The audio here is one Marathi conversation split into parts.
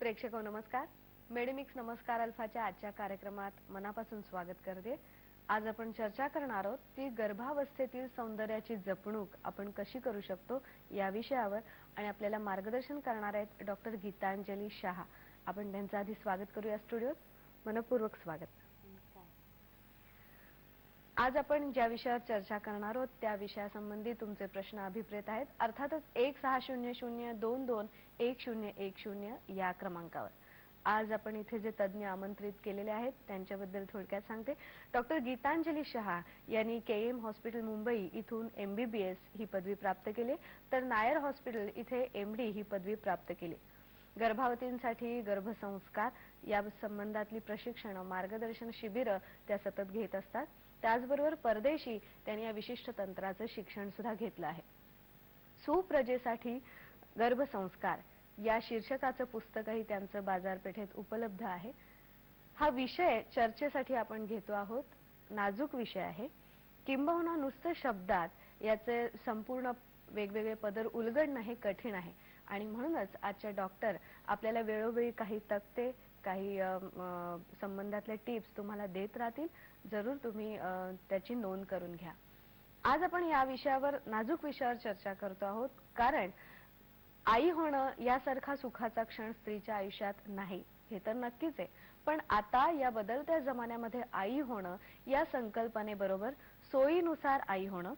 प्रेक्षको नमस्कार. मेडिमिक्स नमस्कार अल्फाच्या आजच्या कार्यक्रमात मनापासून स्वागत करते. आज आपण चर्चा करणार आहोत ती गर्भावस्थेतील सौंदर्याची जपणूक आपण कशी करू शकतो या विषयावर आणि आपल्याला मार्गदर्शन करणार आहेत डॉक्टर गीतांजली शाह. आपण त्यांचं आधी स्वागत करूया स्टुडिओत. मनपूर्वक स्वागत. आज आपण ज्या विषयावर चर्चा करणार आहोत त्या विषयासंबंधी तुमचे प्रश्न अभिप्रेत आहेत. अर्थातच 1600221010 या क्रमांकावर. आज आपण इथे जे तज्ञ आमंत्रित केलेले आहेत त्यांच्याबद्दल थोडक्यात सांगते. डॉक्टर गीतांजली शाह यांनी केएम हॉस्पिटल मुंबई इथून MBBS ही पदवी प्राप्त केली, तर नायर हॉस्पिटल इथे MD ही पदवी प्राप्त केली. गर्भावतींसाठी गर्भसंस्कार या संबंधातली प्रशिक्षण मार्गदर्शन शिबिरं त्या सतत घेत असतात. त्याचबरोबर परदेशी त्यांनी या विशिष्ट तंत्राचं शिक्षण सुद्धा घेतलं आहे. सुप्रजेसाठी गर्भसंस्कार या शीर्षकाचं पुस्तकही त्यांचं बाजारपेठेत उपलब्ध आहे. हा विषय चर्चेसाठी आपण घेतो आहोत. नाजूक विषय आहे, किंबहुना नुसतं शब्दात याचे संपूर्ण वेगवेगळे पदर उलगडणं हे कठीण आहे आणि म्हणूनच आजच्या डॉक्टर आपल्याला वेळोवेळी काही तक्ते काही संबंधातले टिप्स तुम्हाला देत राहतील. जरूर तुम्ही त्याची नोंद करून घ्या. आज आपण या विषयावर नाजूक विषयावर चर्चा करतो आहोत, कारण आई होणं यासारखा सुखाचा क्षण स्त्रीच्या आयुष्यात नाही हे तर नक्कीच आहे. पण आता या बदलत्या जमान्यामध्ये आई होणं या संकल्पनेबरोबर सोयीनुसार आई होणं,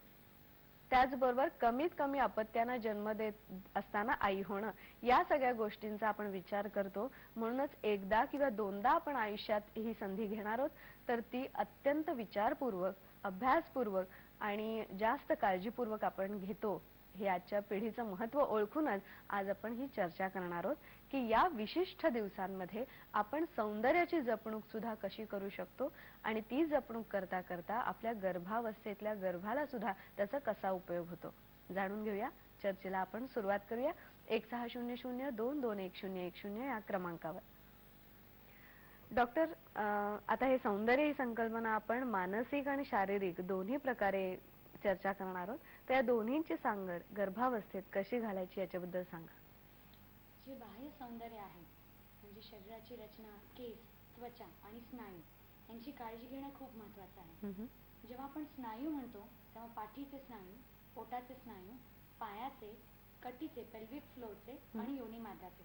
त्याचबरोबर कमीत कमी अपत्यानं जन्म देत असताना आई होणं, या सगळ्या गोष्टींचा आपण विचार करतो. म्हणूनच एकदा किंवा दोनदा आपण आयुष्यात ही संधी घेणार आहोत, तर ती अत्यंत विचारपूर्वक, अभ्यासपूर्वक आणि जास्त काळजीपूर्वक आपण घेतो. हे आजच्या पिढीचं महत्त्व ओळखूनच आज आपण ही चर्चा करणार आहोत की या विशिष्ट दिवसांमध्ये आपण सौंदर्याची जपणूक सुद्धा कशी करू शकतो आणि ती जपणूक करता करता आपल्या गर्भावस्थेतल्या गर्भाला सुद्धा त्याचा कसा उपयोग होतो. जाणून घेऊया. चर्चेला आपण सुरुवात करूया. 1600221010 या क्रमांकावर. डॉक्टर, आता हे सौंदर्य ही संकल्पना आपण मानसिक आणि शारीरिक दोन्ही प्रकारे चर्चा करणार आहोत. तर या दोन्हींची सांगड गर्भावस्थेत कशी घालायची याच्याबद्दल सांगा. जे बाह्य सौंदर्य आहे म्हणजे शरीराची रचना, केस, त्वचा आणि स्नायू यांची काळजी घेणं खूप महत्त्वाचं आहे. जेव्हा आपण स्नायू म्हणतो तेव्हा पाठीचे स्नायू, पोटाचे स्नायू, पायाचे, कटीचे, पेल्विक फ्लोरचे आणि योनी मार्गाचे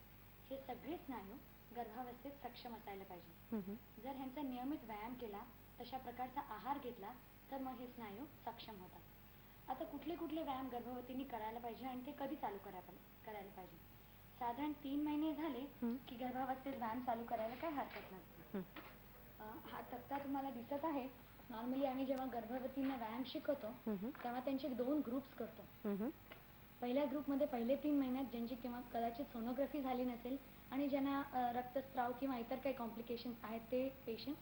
हे सगळे स्नायू गर्भावस्थेत सक्षम असायला पाहिजे. जर ह्यांचा नियमित व्यायाम केला, तशा प्रकारचा आहार घेतला तर मग हे स्नायू सक्षम होतात. आता कुठले कुठले व्यायाम गर्भवतींनी करायला पाहिजे आणि ते कधी चालू करायला पाहिजे. साधारण 3 महिने झाले की गर्भावस्थेत व्यायाम चालू करायला काही हरकत नसते. हा तक्ता तुम्हाला दिसत आहे. नॉर्मली आम्ही जेव्हा गर्भवतींना व्यायाम शिकवतो तेव्हा त्यांचे 2 ग्रुप्स करतो. पहिल्या ग्रुपमध्ये पहिले 3 महिन्यात ज्यांची किंवा कदाचित सोनोग्राफी झाली नसेल आणि ज्यांना रक्तस्राव किंवा इतर काही कॉम्प्लिकेशन्स आहेत ते पेशंट,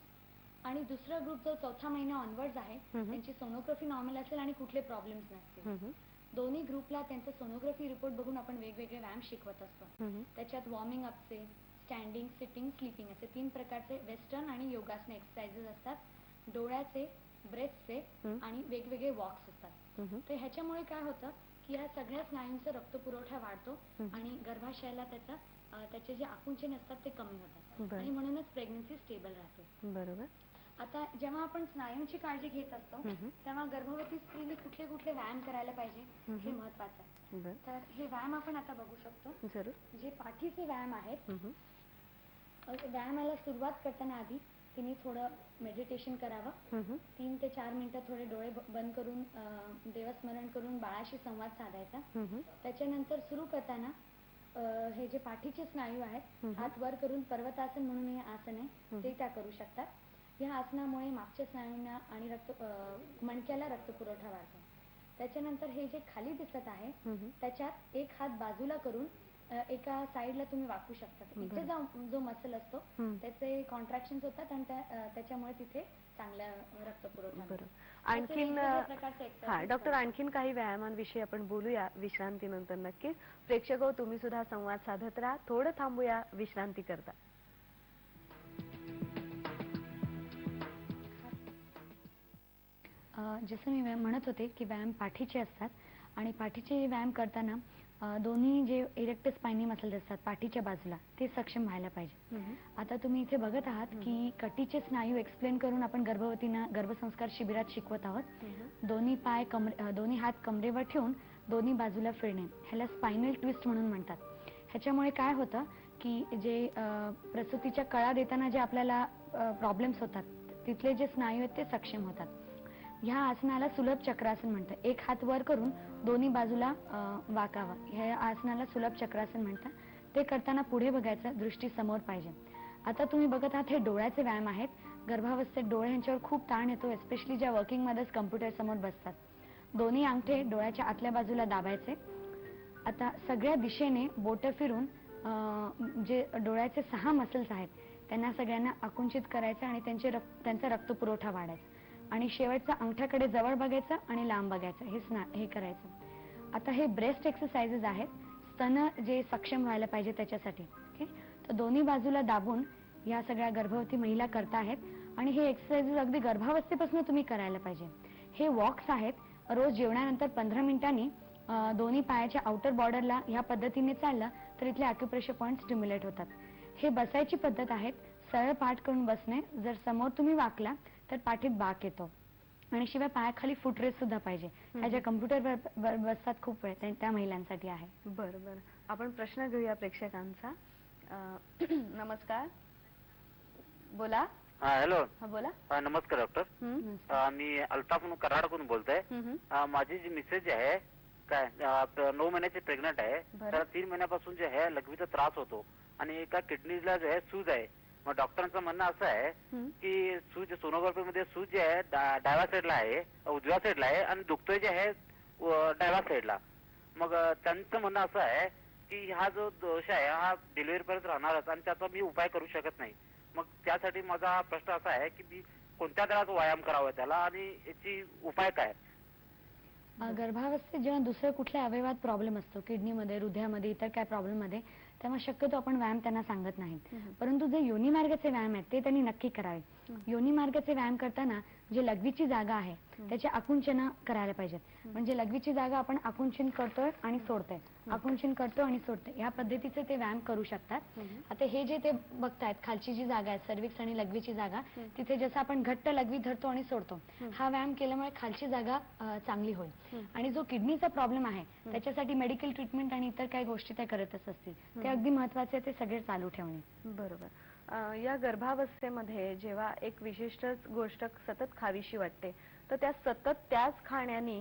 आणि दुसरा ग्रुप जो 4था महिना ऑनवर्ड्स आहे त्यांची सोनोग्राफी नॉर्मल असेल आणि कुठले प्रॉब्लेम्स नसतील. दोन्ही ग्रुपला त्यांचा सोनोग्राफी रिपोर्ट बघून आपण वेगवेगळे व्यायाम शिकवत असतो. त्याच्यात वॉर्मिंग अपचे, स्टँडिंग, सिटिंग, स्लीपिंग असे 3 प्रकारचे वेस्टर्न आणि योगासने एक्सरसाइजेस असतात. डोळ्याचे, ब्रेथचे आणि वेगवेगळे वॉक्स असतात. तर ह्याच्यामुळे काय होतं की या सगळ्या स्नायूंचा रक्तपुरवठा वाढतो आणि गर्भाशयाला त्याचे जे आकुंचन असतात ते कमी होतात आणि म्हणूनच प्रेग्नन्सी स्टेबल राहते. बरोबर. आता जेव्हा आपण स्नायूंची काळजी घेत असतो तेव्हा गर्भवती स्त्रीने कुठले कुठले व्यायाम करायला पाहिजे हे महत्वाचं आहे. तर हे व्यायाम आपण आता बघू शकतो. जे पाठीचे व्यायाम आहेत, व्यायामाला सुरुवात करताना आधी तिने थोडं मेडिटेशन करावं. 3 ते 4 मिनिटं थोडे डोळे बंद करून देवस्मरण करून बाळाशी संवाद साधायचा. त्याच्यानंतर सुरू करताना हे जे पाठीचे स्नायू आहेत हात वर करून पर्वतासन म्हणून हे आसन आहे ते त्या करू शकतात. या आसनामुळे मागच्या स्नायूंना आणि मणक्याला रक्तपुरवठा वाढतो. त्याच्यानंतर हे जे खाली दिसत आहे त्याच्यात एक हात बाजूला करून एका साईडला तुम्ही वाकू शकता. इथे जो मसल असतो त्याचे कॉन्ट्रॅक्शन्स होतात आणि त्याच्यामुळे तिथे चांगला रक्तपुरवठा. आणखीन डॉक्टर आणखीन काही व्यायामांविषयी आपण बोलूया विश्रांतीनंतर नक्की. प्रेक्षक तुम्ही सुद्धा संवाद साधत राहा. थोडं थांबूया विश्रांती करता. जसं मी म्हणत होते की व्यायाम पाठीचे असतात आणि पाठीचे व्यायाम करताना दोन्ही जे इरेक्ट स्पायनी मसल्स असतात पाठीच्या बाजूला ते सक्षम व्हायला पाहिजे. आता तुम्ही इथे बघत आहात की कटीचे स्नायू एक्सप्लेन करून आपण गर्भवतींना गर्भसंस्कार शिबिरात शिकवत आहोत. दोन्ही पाय दोन्ही हात कमरेवर ठेवून दोन्ही बाजूला फिरणे, ह्याला स्पायनल ट्विस्ट म्हणून म्हणतात. ह्याच्यामुळे काय होतं की जे प्रसूतीच्या कळा देताना जे आपल्याला प्रॉब्लेम्स होतात तिथले जे स्नायू आहेत ते सक्षम होतात. ह्या आसनाला सुलभ चक्रासन म्हणतात. एक हात वर करून दोन्ही बाजूला वाकावा, ह्या आसनाला सुलभ चक्रासन म्हणतात. ते करताना पुढे बघायचं, दृष्टी समोर पाहिजे. आता तुम्ही बघत आहात हे डोळ्याचे व्यायाम आहेत. गर्भावस्थेत डोळे ह्यांच्यावर खूप ताण येतो, एस्पेशली ज्या वर्किंग मध्येच कम्प्युटर समोर बसतात. दोन्ही अंगठे डोळ्याच्या आतल्या बाजूला दाबायचे. आता सगळ्या दिशेने बोट फिरून जे डोळ्याचे 6 मसल्स आहेत त्यांना सगळ्यांना आकुंचित करायचं आणि त्यांचा रक्तपुरवठा वाढायचा आणि शेवटचा अंगठ्याकडे जवळ बघायचं आणि लांब बघायचं, हे करायचं. आता हे ब्रेस्ट एक्सरसाइजेस आहेत, स्तन जे सक्षम व्हायला पाहिजे त्याच्यासाठी. ओके, तर दोन्ही बाजूला दाबून या सगळ्या गर्भवती महिला करता आहेत आणि हे एक्सरसाइजेस अगदी गर्भावस्थेपासून तुम्ही करायला पाहिजे. हे वॉक्स आहेत. रोज जेवणानंतर 15 मिनिटांनी दोन्ही पायाच्या आउटर बॉर्डरला ह्या पद्धतीने चाललं तर इथले अॅक्युप्रेशर पॉइंट स्टिम्युलेट होतात. हे बसायची पद्धत आहेत. सरळ पाठ करून बसणे. जर समोर तुम्ही वाकला तर पाठीत बाक येतो आणि शिवाय पायाखाली फुटरेस्ट सुद्धा पाहिजे. ह्या ज्या कम्प्युटरवर बसतात खूप वेळ त्या महिलांसाठी आहे. बरोबर. आपण प्रश्न घेऊया प्रेक्षकांचा. नमस्कार, बोला. हॅलो. बोला. नमस्कार डॉक्टर. मी अल्ताफ कराडकडून बोलतोय. माझी जी मिसेस आहे काय 9 महिन्याची प्रेग्नंट आहे. तर 3 महिन्यापासून जे आहे लघवीचा त्रास होतो आणि एका किडनीला जो आहे सूज आहे. मग डॉक्टरांचं म्हणणं असं आहे की सूज सोनोग्राफी मध्ये सूज जे आहे डाव्या साईडला आहे, उजव्या साईडला आहे आणि दुखतोय जे आहे डाव्या साईडला. मग त्यांचं म्हणणं असं आहे की हा जो दोष आहे हा डिलिव्हरी पर्यंत राहणारच आणि त्याचा मी उपाय करू शकत नाही. मग त्यासाठी माझा प्रश्न असा आहे की मी कोणत्या दरात व्यायाम करावा त्याला आणि याची उपाय काय? गर्भावस्थेत जेव्हा दुसऱ्या कुठल्या अवयवात प्रॉब्लेम असतो, किडनीमध्ये, हृदयामध्ये, इतर काय प्रॉब्लेम मध्ये, तेव्हा शक्यतो आपण व्यायाम त्यांना सांगत नाहीत. परंतु जे योनी मार्गाचे व्यायाम आहेत ते त्यांनी नक्की करावे. योनी मार्गाचे व्यायाम करताना जे लघवीची जागा आहे त्याचे आकुंचन करायला पाहिजेत. म्हणजे लघवीची जागा आपण आकुंचन करतोय आणि सोडतोय, आकुंचन करतो आणि सोडतोय, या पद्धतीचे ते व्यायाम करू शकतात. आता हे जे ते बघतायत खालची जी जागा आहे सर्विक्स आणि लघवीची जागा, तिथे जसं आपण घट्ट लघवी धरतो आणि सोडतो, हा व्यायाम केल्यामुळे खालची जागा चांगली होईल. आणि जो किडनीचा प्रॉब्लेम आहे त्याच्यासाठी मेडिकल ट्रीटमेंट आणि इतर काही गोष्टी त्या करतच असतील, ते अगदी महत्वाचे ते सगळे चालू ठेवणे. बरोबर. या गर्भावस्थेमध्ये जेव्हा एक विशिष्ट गोष्ट सतत खावीशी वाटते तर त्या सतत त्याच खाण्याने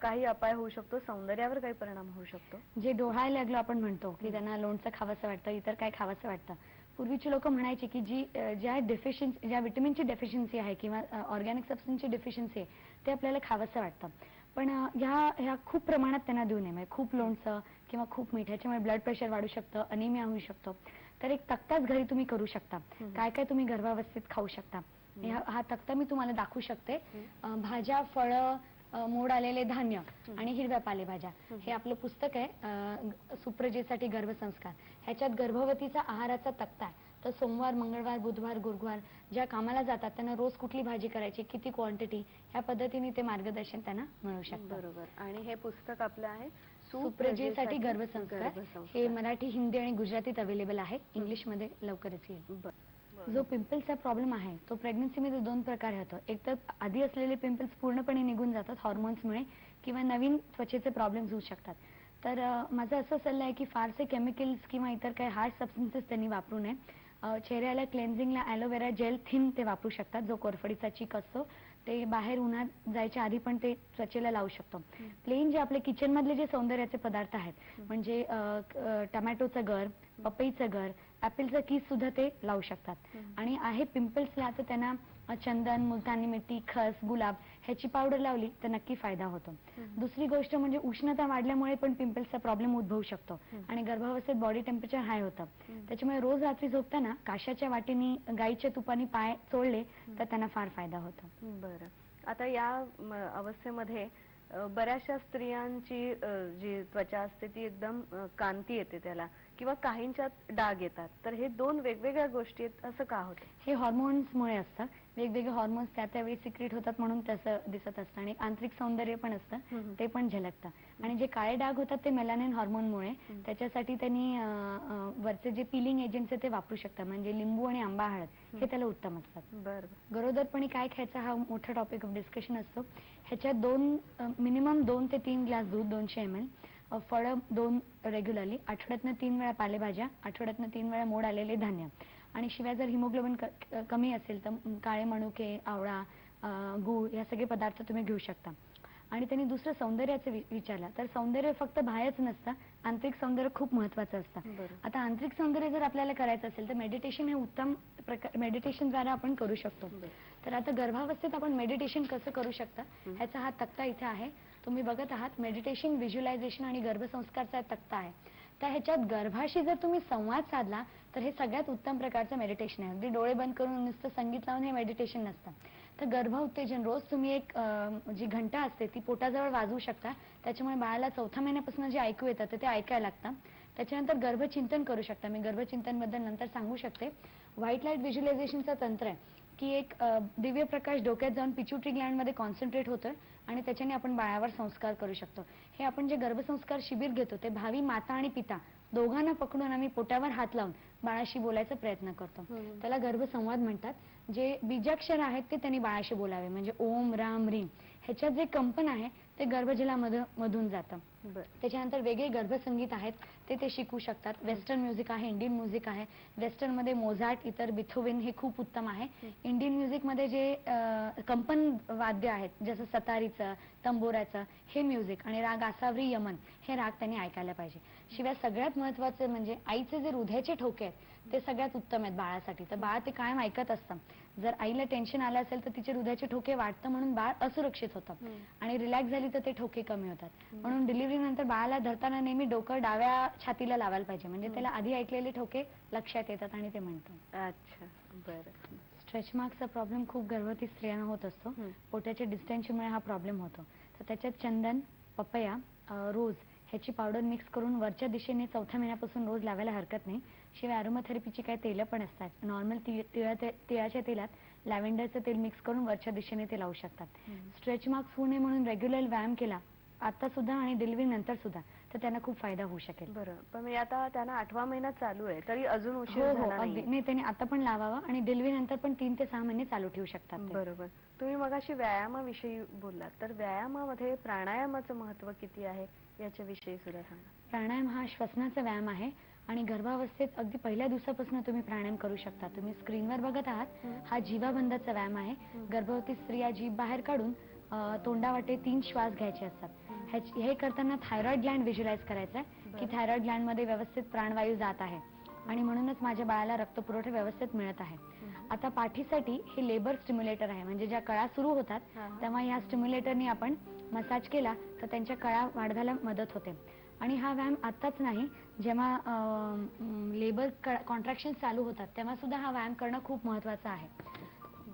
काही अपाय होऊ शकतो, सौंदर्यावर काही परिणाम होऊ शकतो. जे डोहायला लागलो आपण म्हणतो की त्यांना लोणचं खावंसं वाटतं, इतर काय खावंसं वाटतं. पूर्वीची लोक म्हणायची की ज्या विटॅमिनची डेफिशियन्सी आहे किंवा ऑर्गॅनिक सबस्टन्सची डेफिशियन्सी आहे ते आपल्याला खावंसं वाटतं. पण ह्या खूप प्रमाणात त्यांना देऊ नये. म्हणजे खूप लोणचं किंवा खूप मिठाच्यामुळे ब्लड प्रेशर वाढू शकतं, अनिमिया होऊ शकतो. तर एक तक्ताच घरी तुम्ही करू शकता, काय काय तुम्ही गर्भावस्थेत खाऊ शकता. हा तक्ता मी तुम्हाला दाखवू शकते. भाज्या, फळं, मोड आलेले धान्य आणि हिरव्या पालेभाज्या, हे आपलं पुस्तक आहे सुप्रजेसाठी गर्भसंस्कार. ह्याच्यात गर्भवतीचा आहाराचा तक्ता आहे. तर सोमवार, मंगळवार, बुधवार, गुरुवार ज्या कामाला जातात त्यांना रोज कुठली भाजी करायची, किती क्वांटिटी, ह्या पद्धतीने ते मार्गदर्शन त्यांना मिळू शकतं. बरोबर. आणि हे पुस्तक आपलं आहे सुप्रजेसाठी गर्भसंस्कार. हे मराठी, हिंदी आणि गुजरातीत अवेलेबल आहे. इंग्लिश मध्ये लवकरच येईल. जो पिंपल्सचा प्रॉब्लेम आहे तो प्रेग्नन्सीमध्ये 2 प्रकारे होतो. एक तर आधी असलेले पिंपल्स पूर्णपणे निघून जातात हॉर्मोन्समुळे किंवा नवीन त्वचेचे प्रॉब्लेम्स होऊ शकतात. तर माझा असा सल्ला आहे की फारसे केमिकल्स किंवा इतर काही हार्ड सबस्टन्सेस त्यांनी वापरू नये. चेहऱ्याला क्लेन्झिंगला ॲलोवेरा जेल थिन ते वापरू शकतात. जो कोरफडीचा चीक असतो ते बाहेर उन्हात जायच्या आधी पण ते त्वचेला लावू शकतो. प्लेन जे आपले किचन मधले जे सौंदर्याचे पदार्थ आहेत म्हणजे टमॅटोचं गर, पपईचं गर, ॲपलचं कीस सुद्धा ते लावू शकतात. आणि आहे पिंपल्सला तर त्यांना चंदन, मुलतानी मिट्टी, खस, गुलाब ह्याची पावडर लावली तर नक्की फायदा होतो. दुसरी गोष्ट म्हणजे उष्णता वाढल्यामुळे पण पिंपल्सचा प्रॉब्लेम उद्भवू शकतो आणि गर्भावस्थेत बॉडी टेम्परेचर हाय होतं. त्याच्यामुळे रोज रात्री झोपताना काशाच्या वाटीने गाईच्या तुपाने पाय चोळले तर त्यांना फार फायदा होतो. बरं. आता या अवस्थेमध्ये बऱ्याचशा स्त्रियांची जी त्वचा असते ती एकदम कांती येते त्याला किंवा काहींच्यात डाग येतात. तर हे 2 वेगवेगळ्या गोष्टी आहेत असं का होतं? हे हॉर्मोन्समुळे असतं. वेगवेगळे हॉर्मोन्स त्यावेळी सिक्रेट होतात म्हणून तसं दिसत असतं. आणि आंतरिक सौंदर्य पण असतं ते पण झलकतं. आणि जे काळे डाग होतात ते मेलानिन हॉर्मोनमुळे, त्याच्यासाठी त्यांनी वरचे जे पिलिंग एजंट्स आहे ते वापरू शकतात. म्हणजे लिंबू आणि आंबा हळद हे त्याला उत्तम असतात. गरोदरपणी काय खायचं हा मोठा टॉपिक ऑफ डिस्कशन असतो. ह्याच्यात मिनिमम 2 ते 3 ग्लास दूध, 200 ml, फळं 2 रेग्युलरली, आठवड्यातनं 3 वेळा पालेभाज्या, आठवड्यातनं 3 वेळा मोड आलेले धान्य. आणि शिवाय जर हिमोग्लोबिन कमी असेल तर काळे मनुके, आवळा, गूळ या सगळे पदार्थ तुम्ही घेऊ शकता. आणि त्यांनी दुसरं सौंदर्याचं विचारलं तर सौंदर्य फक्त बाहेरच नसतं, आंतरिक सौंदर्य खूप महत्वाचं असतं. आता आंतरिक सौंदर्य जर आपल्याला करायचं असेल तर मेडिटेशन हे उत्तम मेडिटेशन द्वारा आपण करू शकतो. तर आता गर्भावस्थेत आपण मेडिटेशन कसं करू शकता ह्याचा हा तक्ता इथे आहे. तुम्ही बघत आहात मेडिटेशन, व्हिज्युअलायझेशन आणि गर्भसंस्कारचा तक्ता आहे. तर ह्याच्यात गर्भाशी जर तुम्ही संवाद साधला तर हे सगळ्यात उत्तम प्रकारचं मेडिटेशन आहे. अगदी डोळे बंद करून नुसतं संगीत लावून हे मेडिटेशन नसतं. तर गर्भ उत्तेजन रोज तुम्ही एक जी घंटा असते ती पोटाजवळ वाजवू शकता. त्याच्यामुळे बाळाला 4थ्या महिन्यापासून जे ऐकू येतं ते ऐकायला लागतं. त्याच्यानंतर गर्भचिंतन करू शकता. मी गर्भचिंतन बद्दल नंतर सांगू शकते. व्हाईट लाईट व्हिज्युअलायझेशनचं तंत्र आहे की एक दिव्य प्रकाश डोक्यात जाऊन पिट्युटरी ग्लँड मध्ये कॉन्सन्ट्रेट होतोय आणि त्याच्याने आपण बाळावर संस्कार करू शकतो. हे आपण जे गर्भसंस्कार शिबिर घेतो ते भावी माता आणि पिता दोघांना पकडून आम्ही पोटावर हात लावून बाळाशी बोलायचा प्रयत्न करतो. त्याला गर्भसंवाद म्हणतात. जे बीजाक्षर आहेत ते त्यांनी बाळाशी बोलावे. म्हणजे ओम, राम, रीम ह्याच्यात जे कंपन आहे ते गर्भजलामधून जातं. त्याच्यानंतर वेगळे गर्भसंगीत आहेत ते शिकू शकतात. वेस्टर्न म्युझिक आहे, इंडियन म्युझिक आहे. वेस्टर्न मध्ये मोझार्ट, इतर बिथोवेन हे खूप उत्तम आहे. इंडियन म्युझिक मध्ये जे कंपन वाद्य आहेत जसं सतारीचं, तंबोऱ्याचं हे म्युझिक आणि राग आसावरी, यमन हे राग त्यांनी ऐकायला पाहिजे. शिवाय सगळ्यात महत्वाचं म्हणजे आईचे जे हृदयाचे ठोके आहेत ते सगळ्यात उत्तम आहेत बाळासाठी. तर बाळ ते कायम ऐकत असतं. जर आईला टेन्शन आलं असेल तर तिचे हृदयाचे ठोके वाढतं म्हणून बाळ असुरक्षित होतं आणि रिलॅक्स झाली तर ते ठोके कमी होतात. म्हणून डिलिव्हरी नंतर बाळाला धरताना नेहमी डोकं डाव्या छातीला लावायला पाहिजे. म्हणजे त्याला आधी ऐकलेले ठोके लक्षात येतात आणि ते म्हणतो. अच्छा, बरं. स्ट्रेच मार्क्सचा प्रॉब्लेम खूप गर्भवती स्त्रियांना होत असतो. पोटाच्या डिस्टेन्शनमुळे हा प्रॉब्लेम होतो. तर त्याच्यात चंदन, पपया, रोज ह्याची पावडर मिक्स करून वरच्या दिशेने 4थ्या महिन्यापासून रोज लावायला हरकत नाही. शिवाय अरोमाथेरपीची काही तेलं पण असतात. नॉर्मल तिळाच्या तेलात लॅव्हेंडरचं तेल मिक्स करून वरच्या दिशेने ते लावू शकतात. स्ट्रेच मार्क्स होऊ नये म्हणून रेग्युलर व्यायाम केला आता सुद्धा आणि डिलिव्हरी नंतर सुद्धा तर त्यांना खूप फायदा होऊ शकेल. बरं, पण मी आता त्यांना 8वा महिना चालू आहे तरी अजून उशीर झाला नाही. नाही, त्यांनी आता पण लावावा आणि डिलिव्हरी नंतर पण 3 ते 6 महिने चालू ठेवू शकतात. बरोबर. तुम्ही मगाशी व्यायामाविषयी बोललात तर व्यायामामध्ये प्राणायामाचं महत्व किती आहे याच्याविषयी सुद्धा सांगा. प्राणायाम हा श्वसनाचा व्यायाम आहे आणि गर्भावस्थेत अगदी पहिल्या दिवसापासून तुम्ही प्राणायाम करू शकता. तुम्ही स्क्रीनवर बघत आहात हा जीवाबंधाचा व्यायाम आहे. गर्भवती स्त्रिया जीभ बाहेर काढून तोंडावाटे 3 श्वास घ्यायचे असतात. हे करताना थायरॉइड ग्लँड व्हिज्युअलाइज करायचा आहे की थायरॉइड ग्लँड मध्ये व्यवस्थित प्राणवायू जात आहे आणि म्हणूनच माझ्या बाळाला रक्तपुरवठा व्यवस्थित मिळत आहे. आता पाठीसाठी हे लेबर स्टिम्युलेटर आहे. म्हणजे ज्या कळा सुरू होतात तेव्हा या स्टिम्युलेटरनी आपण मसाज केला तर त्यांच्या कळा वाढवायला मदत होते. आणि हा व्यायाम आताच नाही, जेव्हा लेबर कॉन्ट्रॅक्शन चालू होतात तेव्हा सुद्धा हा व्यायाम करणं खूप महत्वाचं आहे.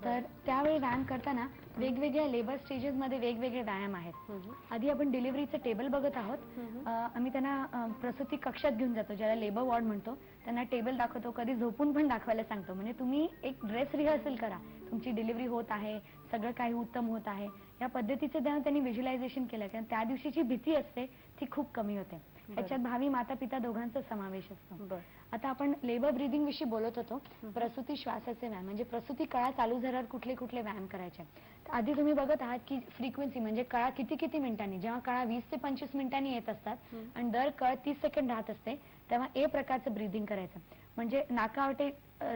तर त्यावेळी व्यायाम करताना वेगवेगळ्या लेबर स्टेजेस मध्ये वेगवेगळे व्यायाम आहेत. आधी आपण डिलिव्हरीचं टेबल बघत आहोत. आम्ही त्यांना प्रसूती कक्षात घेऊन जातो ज्याला लेबर वॉर्ड म्हणतो. त्यांना टेबल दाखवतो, कधी झोपून पण दाखवायला सांगतो. म्हणजे तुम्ही एक ड्रेस रिहर्सल करा, तुमची डिलिव्हरी होत आहे, सगळं काही उत्तम होत आहे या पद्धतीचं त्यांनी व्हिज्युअलायझेशन केलं. कारण त्या दिवशीची भीती असते ती खूप कमी होते. याच्यात भावी माता पिता दोघांचा समावेश असतो. आता आपण लेबर ब्रीदिंग विषयी बोलत होतो. प्रसूती श्वासाचे व्यायाम म्हणजे प्रसूती कळा चालू झाल्यावर कुठले कुठले व्यायाम करायचे. आधी तुम्ही बघत आहात की फ्रिक्वेन्सी म्हणजे कळा किती मिनिटांनी, जेव्हा कळा 20 ते 25 मिनिटांनी येत असतात आणि दर कळ 30 सेकंड राहत असते तेव्हा ए प्रकारचं ब्रीदिंग करायचं. म्हणजे नाकावाटे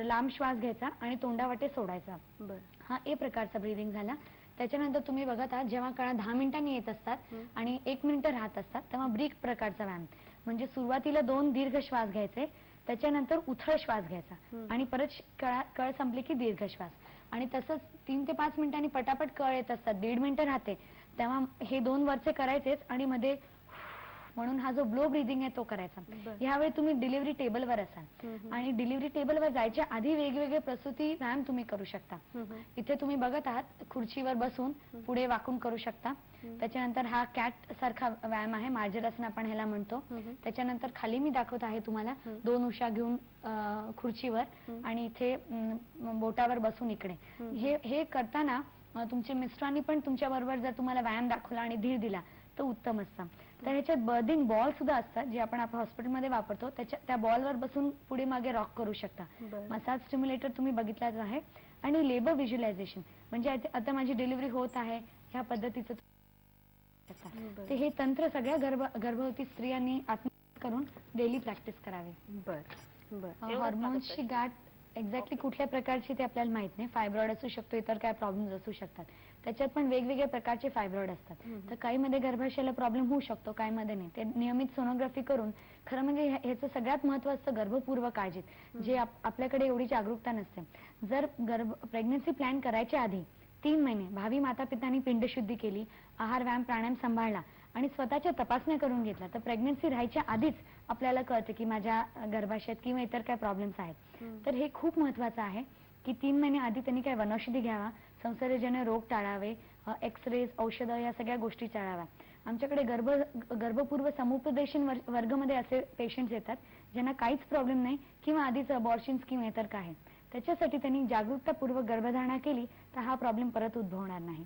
लांब श्वास घ्यायचा आणि तोंडावाटे सोडायचा. हा ए प्रकारचा ब्रीदिंग झाला. त्याच्यानंतर तुम्ही बघत आहात जेव्हा कळा 10 मिनिटांनी येत असतात आणि 1 मिनिट राहत असतात तेव्हा ब्रीक प्रकारचा व्यायाम. म्हणजे सुरुवातीला 2 दीर्घ श्वास घ्यायचे, त्याच्यानंतर उथळ श्वास घ्यायचा आणि परत कळ संपली की दीर्घ श्वास. आणि तसंच 3 ते 5 मिनिटांनी पटापट कळ येत असतात, 1.5 मिनिटं राहते तेव्हा हे 2 वरचे करायचेच आणि मध्ये म्हणून हा जो ब्लो ब्रीदिंग आहे तो करायचा. यावेळी तुम्ही डिलिव्हरी टेबलवर असाल आणि डिलिव्हरी टेबलवर जायच्या आधी वेगवेगळे प्रसूती व्यायाम तुम्ही करू शकता. इथे तुम्ही बघत आहात खुर्चीवर बसून पुढे वाकून करू शकता. त्याच्यानंतर हा कॅट सारखा व्यायाम आहे, मार्जरासन आपण ह्याला म्हणतो. त्याच्यानंतर खाली मी दाखवत आहे तुम्हाला 2 उशा घेऊन खुर्चीवर आणि इथे बोटावर बसून इकडे. हे करताना तुमच्या मिस्टरांनी पण तुमच्या बरोबर जर तुम्हाला व्यायाम दाखवला आणि धीर दिला तर उत्तम असतं. तर ह्याच्यात बर्दिंग बॉल सुद्धा असतात जे आपण हॉस्पिटलमध्ये वापरतो. त्या बॉलवर बसून पुढे मागे रॉक करू शकता. मसाज स्टिम्युलेटर तुम्ही बघितलाच आहे. आणि लेबर व्हिज्युअलायझेशन म्हणजे आता माझी डिलिव्हरी होत आहे ह्या पद्धतीचं ते हे तंत्र सगळ्या गर्भवती स्त्रियांनी आत्मसात करून डेली प्रॅक्टिस करावी. हॉर्मोन्सची गाठ एक्झॅक्टली कुठल्या प्रकारची ते आपल्याला माहित नाही. फायब्रॉइड असू शकतो, इतर काय प्रॉब्लेम्स असू शकतात. त्याच्यात पण वेगवेगळ्या प्रकारचे फायब्रॉइड असतात. तर काही मध्ये गर्भाशयाला प्रॉब्लेम होऊ शकतो, काही मध्ये नाही. ते नियमित सोनोग्राफी करून खरं म्हणजे ह्याचं सगळ्यात महत्व असतं गर्भपूर्व काळजीत, जे आपल्याकडे एवढी जागरूकता नसते. जर प्रेग्नन्सी प्लॅन करायच्या आधी 3 महिने भावी माता पितांनी पिंडशुद्धी केली, आहार व्यायाम प्राणायाम सांभाळला आणि स्वतःच्या तपासण्या करून घेतला तर प्रेग्नन्सी राहायच्या आधीच आपल्याला कळते की माझ्या गर्भाशयात किंवा इतर काय प्रॉब्लेम्स आहेत. तर हे खूप महत्वाचं आहे की 3 महिने आधी त्यांनी काय वनौषधी घ्यावा, संसर्गजन्य रोग टाळावे, एक्सरेज औषधं या सगळ्या गोष्टी टाळाव्या. आमच्याकडे गर्भपूर्व समुपदेशन वर्गामध्ये असे पेशंट्स येतात ज्यांना काहीच प्रॉब्लेम नाही किंवा आधीच अबॉर्शन्स किंवा इतर काय आहे. त्याच्यासाठी त्यांनी जागरूकतापूर्वक गर्भधारणा केली तर हा प्रॉब्लेम परत उद्भवणार नाही.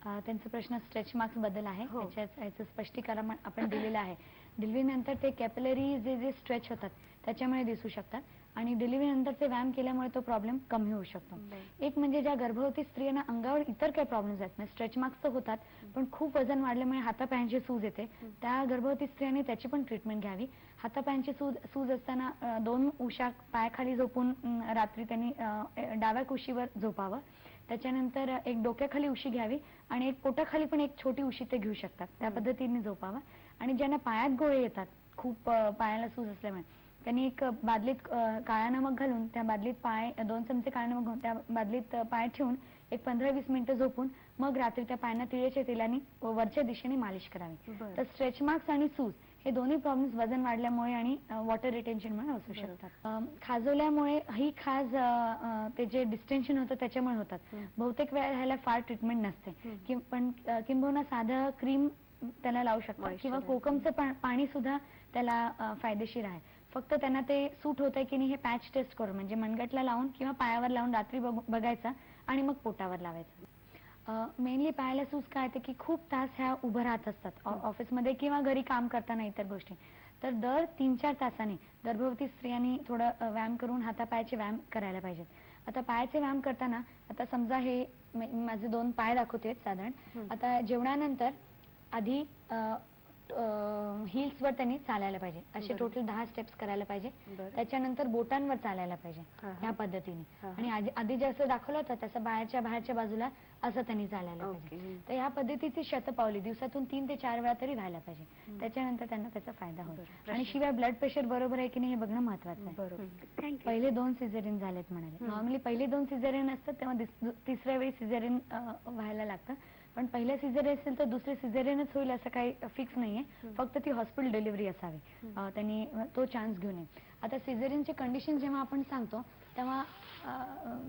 त्यांचा प्रश्न स्ट्रेच मार्क्स बद्दल आहे. त्याचं स्पष्टीकरण आपण दिलेलं आहे. डिलिव्हरी नंतर ते कॅपिलरी जे स्ट्रेच होतात त्याच्यामुळे दिसू शकतात आणि डिलिव्हरी नंतरचे व्यायाम केल्यामुळे तो प्रॉब्लेम कमी होऊ शकतो. एक म्हणजे ज्या गर्भवती स्त्रियांना अंगावर इतर काही प्रॉब्लेम्स आहेत, स्ट्रेच मार्क्स तर होतात पण खूप वजन वाढल्यामुळे हातापायांची सूज येते, त्या गर्भवती स्त्रियांनी त्याची पण ट्रीटमेंट घ्यावी. हातापायांची सूज असताना 2 उशा पायाखाली झोपून रात्री त्यांनी डाव्या कुशीवर झोपावं. त्याच्यानंतर एक डोक्याखाली उशी घ्यावी आणि एक पोटाखाली पण एक छोटी उशी ते घेऊ शकतात. त्या पद्धतीने झोपावं. आणि ज्यांना पायात गोळे येतात, खूप पायाला सूज असल्यामुळे, त्यांनी एक बादलीत काळा नमक घालून त्या बादलीत 2 चमचे काळा नमक घालून त्या बादलीत पाय ठेवून एक 15-20 मिनिटं झोपून मग रात्री त्या पायांना तिळाच्या तेलाने वरच्या दिशेने मालिश करावी. तर स्ट्रेच मार्क्स आणि सूज हे दोन्ही प्रॉब्लेम्स वजन वाढल्यामुळे आणि वॉटर रिटेन्शनमुळे असू शकतात. खाजवल्यामुळे ही खाज ते जे डिस्टेन्शन होतं त्याच्यामुळे होतात. बहुतेक वेळा ह्याला फार ट्रीटमेंट नसते पण किंबहुना साधं क्रीम त्याला लावू शकतात किंवा कोकमचं पाणी सुद्धा त्याला फायदेशीर आहे. फक्त त्यांना ते सूट होतंय की नाही हे पॅच टेस्ट करून म्हणजे मनगटला लावून किंवा पायावर लावून रात्री बघायचं आणि मग पोटावर लावायचं. मेनली पायाला सूज काय येते की खूप तास ह्या उभं राहत असतात ऑफिसमध्ये किंवा घरी काम करताना इतर गोष्टी. तर दर 3-4 तासांनी गर्भवती स्त्रियांनी थोडं व्यायाम करून हातापायाचे व्यायाम करायला पाहिजेत. आता पायाचे व्यायाम करताना आता समजा हे माझे 2 पाय दाखवते साधारण. आता जेवणानंतर आधी हिल्स वर त्यांनी चालायला पाहिजे. असे टोटल 10 स्टेप्स करायला पाहिजे. त्याच्यानंतर बोटांवर चालायला पाहिजे ह्या पद्धतीने. आणि आधी जसं दाखवलं होतं तसं बाहेरच्या बाजूला असं त्यांनी चालायला पाहिजे. तर ह्या पद्धतीची शतपावली दिवसातून 3 ते 4 वेळा तरी व्हायला पाहिजे. त्याच्यानंतर त्यांना त्याचा फायदा होईल. आणि शिवाय ब्लड प्रेशर बरोबर आहे की नाही हे बघणं महत्वाचं आहे. पहिले 2 सिझेरियन झालेत म्हणाले. नॉर्मली पहिले 2 सिझेरियन असतात तेव्हा तिसऱ्या वेळी सिझेरियन व्हायला लागतं. पण पहिल्या सिझेरियन असेल तर दुसरे सिझेरियनच होईल असं काही फिक्स नाहीये. फक्त ती हॉस्पिटल डिलिव्हरी असावी. त्यांनी तो चान्स घेऊ नये. आता सिझेरियनचे कंडिशन जेव्हा आपण सांगतो तेव्हा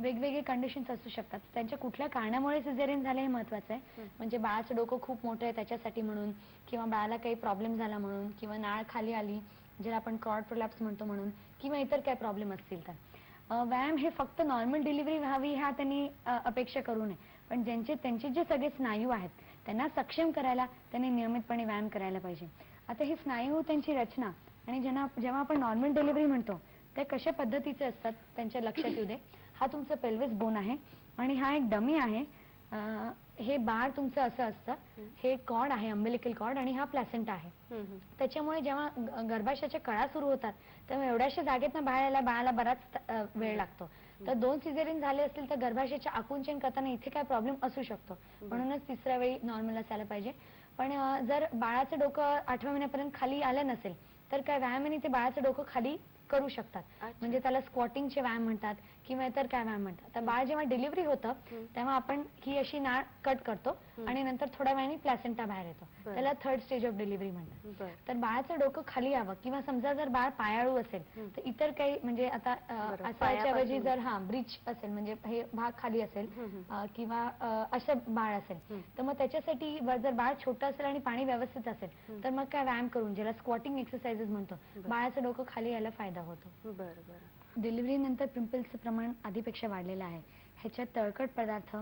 वेगवेगळे कंडिशन्स असू शकतात. त्यांच्या कुठल्या कारणामुळे सिझेरियन झालं हे महत्वाचं आहे. म्हणजे बाळाचं डोकं खूप मोठं आहे त्याच्यासाठी म्हणून किंवा बाळाला काही प्रॉब्लेम झाला म्हणून किंवा नाळ खाली आली ज्याला आपण कॉर्ड प्रोलॅप्स म्हणतो म्हणून किंवा इतर काही प्रॉब्लेम असतील तर. व्यायाम हे फक्त नॉर्मल डिलिव्हरी व्हावी ह्या त्यांनी अपेक्षा करू नये. पण त्यांचे जे सगळे स्नायू आहेत त्यांना सक्षम करायला त्यांनी नियमितपणे व्यायाम करायला पाहिजे. आता ही स्नायू त्यांची रचना आणि जेव्हा आपण नॉर्मल डिलिव्हरी म्हणतो ते कशा पद्धतीचे असतात त्यांच्या लक्षात येऊ दे. हा तुमचा पेल्विस बोन आहे आणि हा एक डमी आहे. हे बाळ तुमचं असं असतं. हे कॉर्ड आहे अम्बिलिकल कॉर्ड आणि हा प्लॅसेंटा आहे. त्याच्यामुळे जेव्हा गर्भाशयाच्या कळा सुरू होतात तेव्हा एवढ्याशा जागेतनं बाळाला बराच वेळ लागतो. तर 2 सिझेरियन झाले असतील तर गर्भाशयाचे आकुंचन करताना इथे काय प्रॉब्लेम असू शकतो. म्हणूनच तिसऱ्या वेळी नॉर्मल असायला पाहिजे. पण जर बाळाचं डोकं 8व्या महिन्यापर्यंत खाली आलं नसेल तर काय व्यायामाने ते बाळाचं डोकं खाली करू शकतात. म्हणजे त्याला स्क्वॉटिंगचे व्यायाम म्हणतात किंवा इतर काय व्यायाम म्हणतात. तर बाळ जेव्हा डिलिव्हरी होतं तेव्हा आपण ही अशी नाळ कट करतो आणि नंतर थोड्या वेळाने प्लॅसेंटा बाहेर येतो. त्याला थर्ड स्टेज ऑफ डिलिव्हरी म्हणतात. तर बाळाचं डोकं खाली यावं किंवा समजा जर बाळ पायाळू असेल तर इतर काही म्हणजे आता असाच्या ऐवजी जर ब्रिज असेल म्हणजे हे भाग खाली असेल किंवा असं बाळ असेल तर मग त्याच्यासाठी जर बाळ छोटं असेल आणि पाणी व्यवस्थित असेल तर मग काय व्यायाम करून ज्याला स्क्वॉटिंग एक्सरसाइजेस म्हणतो बाळाचं डोकं खाली यायला फायदा होतो. डिलिव्हरी नंतर पिंपल्सचं प्रमाण आधीपेक्षा वाढलेलं आहे. ह्याच्यात तळकट पदार्थ,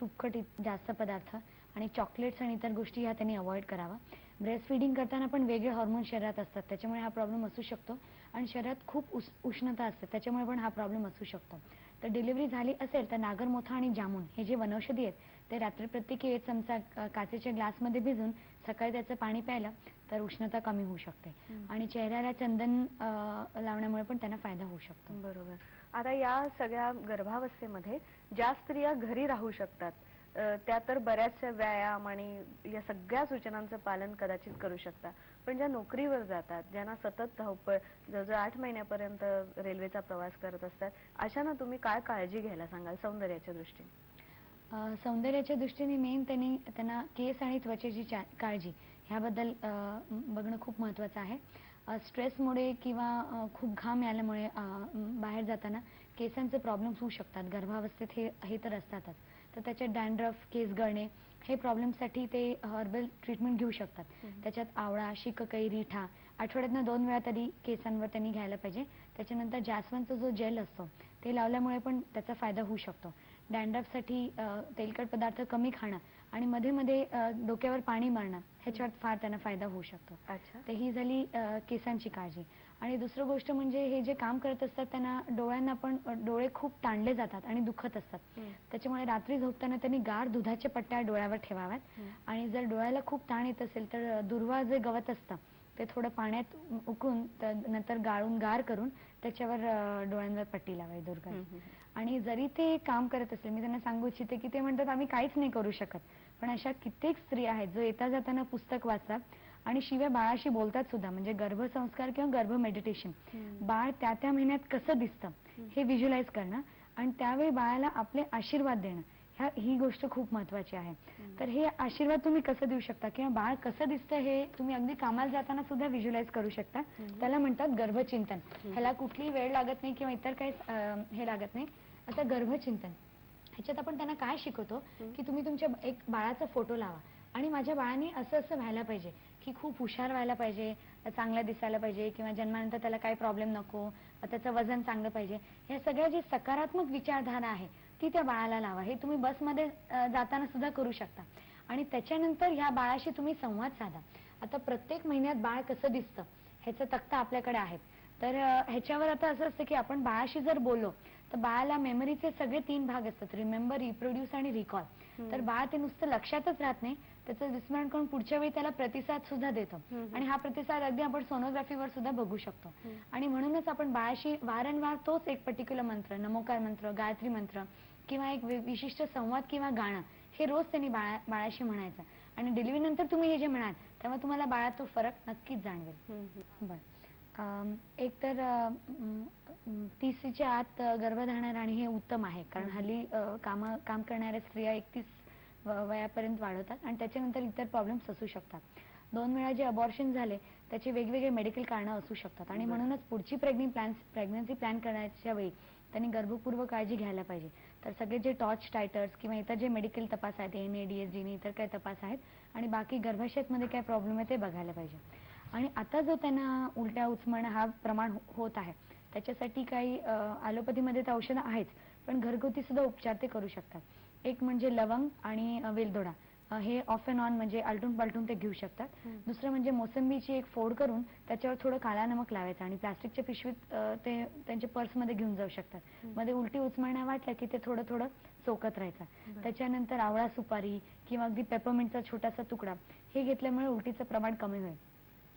तुपकट जास्त पदार्थ आणि चॉकलेट्स आणि इतर गोष्टी ह्या त्यांनी अवॉइड करावा. ब्रेस्ट फीडिंग करताना पण वेगळे हॉर्मोन शरीरात असतात त्याच्यामुळे हा प्रॉब्लेम असू शकतो आणि शरीरात खूप उष्णता असते त्याच्यामुळे पण हा प्रॉब्लेम असू शकतो. तर डिलिव्हरी झाली असेल तर नागरमोथा आणि जामुन हे जे वनौषधी आहेत ते रात्री प्रत्येकी 1 चमचा काचेच्या ग्लासमध्ये भिजून सकाळी त्याचं पाणी प्यायलं तर उष्णता कमी होऊ शकते आणि चेहऱ्याला चंदन लावण्यामुळे पण त्यांना फायदा होऊ शकतो. बरोबर. आता या सगळ्या गर्भावस्थेमध्ये ज्या स्त्रिया घरी राहू शकतात त्या तर बऱ्याचशा व्यायाम आणि या सगळ्या सूचनांचं पालन कदाचित करू शकतात, पण ज्या नोकरीवर जातात ज्यांना सतत धावपळ जवळजवळ 8 महिन्यापर्यंत रेल्वेचा प्रवास करत असतात अशांना तुम्ही काय काळजी घ्यायला सांगाल सौंदर्याच्या दृष्टीने? सौंदर्याच्या दृष्टीने मेन त्यांना केस आणि त्वचेची काळजी ह्याबद्दल बघणं खूप महत्त्वाचं आहे. स्ट्रेसमुळे किंवा खूप घाम आल्यामुळे बाहेर जाताना केसांचे प्रॉब्लेम्स होऊ शकतात. गर्भावस्थेत हे तर असतातच. तर त्याच्यात डॅन्ड्रफ, केस गळणे हे प्रॉब्लेमसाठी ते हर्बल ट्रीटमेंट घेऊ शकतात. त्याच्यात आवळा, शिककाई, रिठा आठवड्यातनं 2 वेळा तरी केसांवर त्यांनी घ्यायला पाहिजे. त्याच्यानंतर जास्वंदचा जो जेल असतो ते लावल्यामुळे पण त्याचा फायदा होऊ शकतो. डॅन्ड्रफसाठी तेलकट पदार्थ कमी खाणं आणि मध्ये मध्ये डोक्यावर पाणी मारणं ह्याच्यात फार त्यांना फायदा होऊ शकतो. तर ही झाली केसांची काळजी. आणि दुसरी गोष्ट म्हणजे हे जे काम करत असतात त्यांना डोळ्यांना पण डोळे खूप ताणले जातात आणि दुखत असतात. त्याच्यामुळे रात्री झोपताना त्यांनी गार दुधाच्या पट्ट्या डोळ्यावर ठेवाव्यात आणि जर डोळ्याला खूप ताण येत असेल तर दुर्वा जे गवत असतं ते थोडं पाण्यात उकळून नंतर गाळून गार करून त्याच्यावर डोळ्यांवर पट्टी लावावी दुर्गाची. आणि जरी ते काम करत असेल मी त्यांना सांगू इच्छिते की ते म्हणतात आम्ही काहीच नाही करू शकत, पण अशा कित्येक स्त्रिया आहेत जो येता जाताना पुस्तक वाचतात आणि शिवाय बाळाशी बोलतात सुद्धा. म्हणजे गर्भसंस्कार किंवा गर्भ मेडिटेशन, बाळ त्या महिन्यात कसं दिसतं हे व्हिज्युअलाइज करणं आणि त्यावेळी बाळाला आपले आशीर्वाद देणं ही गोष्ट खूप महत्वाची आहे. तर हे आशीर्वाद तुम्ही कसं देऊ शकता किंवा बाळ कसं दिसतं हे तुम्ही अगदी कामाला जाताना सुद्धा व्हिज्युअलाइज करू शकता. त्याला म्हणतात गर्भचिंतन. ह्याला कुठलीही वेळ लागत नाही किंवा इतर काही हे लागत नाही. आता गर्भचिंतन ह्याच्यात आपण त्यांना काय शिकवतो की तुम्ही तुमच्या एक बाळाचा फोटो लावा आणि माझ्या बाळाने असं असं व्हायला पाहिजे की खूप हुशार व्हायला पाहिजे, चांगला दिसायला पाहिजे किंवा जन्मानंतर त्याला काही प्रॉब्लेम नको, त्याचं वजन चांगलं पाहिजे. ह्या सगळ्या जी सकारात्मक विचारधारा आहे ती त्या बाळाला लावा. हे तुम्ही बसमध्ये जाताना सुद्धा करू शकता. आणि त्याच्यानंतर ह्या बाळाशी तुम्ही संवाद साधा. आता प्रत्येक महिन्यात बाळ कसं दिसतं ह्याचा तक्ता आपल्याकडे आहे. तर ह्याच्यावर आता असं असतं की आपण बाळाशी जर बोललो तर बाळाला मेमरीचे सगळे 3 भाग असतात, रिमेंबर, रिप्रोड्यूस आणि रिकॉल. तर बाळ ते नुसतं लक्षातच राहत नाही, त्याचं विस्मरण करून पुढच्या वेळी त्याला प्रतिसाद सुद्धा देतो आणि हा प्रतिसाद अगदी आपण सोनोग्राफीवर सुद्धा बघू शकतो. आणि म्हणूनच आपण बाळाशी वारंवार तोच एक पर्टिक्युलर मंत्र, नमोकार मंत्र, गायत्री मंत्र किंवा एक विशिष्ट संवाद किंवा गाणं हे रोज त्यांनी बाळाशी म्हणायचं. आणि डिलिव्हरी नंतर तुम्ही हे जे म्हणाल तेव्हा तुम्हाला बाळात तो फरक नक्कीच जाणवेल. बरं, एक तर 30च्या आत गर्भधारणा राहणे हे उत्तम आहे, कारण हल्ली काम करणाऱ्या स्त्रिया 31 वयापर्यंत वाढवतात आणि त्याच्यानंतर इतर प्रॉब्लेम्स असू शकतात. 2 वेळा जे अबॉर्शन झाले त्याचे वेगवेगळे मेडिकल कारणं असू शकतात आणि म्हणूनच पुढची प्रेग्नन्सी प्लॅन करण्याच्या वेळी त्यांनी गर्भपूर्व काळजी घ्यायला पाहिजे. तर सगळे जे टॉर्च टायटर्स किंवा इतर जे मेडिकल तपास आहेत, NADS इतर काही तपास आहेत आणि बाकी गर्भाशयामध्ये काय प्रॉब्लेम आहे ते बघायला पाहिजे. आणि आता जो त्यांना उलट्या उचमळणं हा प्रमाण होत आहे त्याच्यासाठी काही ॲलोपॅथीमध्ये तर औषधं आहेच, पण घरगुती सुद्धा उपचार ते करू शकतात. एक म्हणजे लवंग आणि वेलदोडा हे ऑफ अँड ऑन म्हणजे आलटून पालटून ते घेऊ शकतात. दुसरं म्हणजे मोसंबीची एक फोड करून त्याच्यावर थोडं काळा नमक लावायचं आणि प्लास्टिकच्या पिशवीत ते त्यांच्या पर्समध्ये घेऊन जाऊ शकतात. मध्ये उलटी उचमळण्या वाटल्या की ते थोडं थोडं चोकत राहायचं. त्याच्यानंतर आवळा सुपारी किंवा अगदी पेपरमिंटचा छोटासा तुकडा हे घेतल्यामुळे उलटीचं प्रमाण कमी होईल.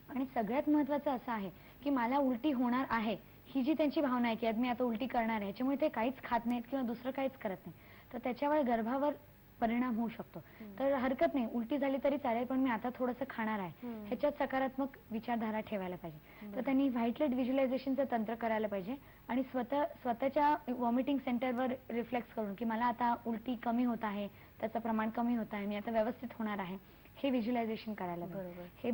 आणि सगळ्यात महत्त्वाचं असं आहे की मला उलटी होणार आहे ही जी त्यांची भावना आहे की आज मी आता उलटी करणार आहे, याच्यामुळे ते काहीच खात नाहीत किंवा दुसरं काहीच करत नाही, तर त्याच्यावर गर्भावर परिणाम होऊ शकतो. तर हरकत नाही, उलटी झाली तरी चालेल, पण मी आता थोडंसं खाणार आहे, ह्याच्यात सकारात्मक विचारधारा ठेवायला पाहिजे. तर त्यांनी व्हाईट लाईट व्हिज्युअलायझेशनचं तंत्र करायला पाहिजे आणि स्वतःच्या वॉमिटिंग सेंटरवर रिफ्लेक्स करून की मला आता उलटी कमी होत आहे, त्याचं प्रमाण कमी होत आहे, मी आता व्यवस्थित होणार आहे, हे व्हिज्युअलायझेशन करायला पाहिजे. हे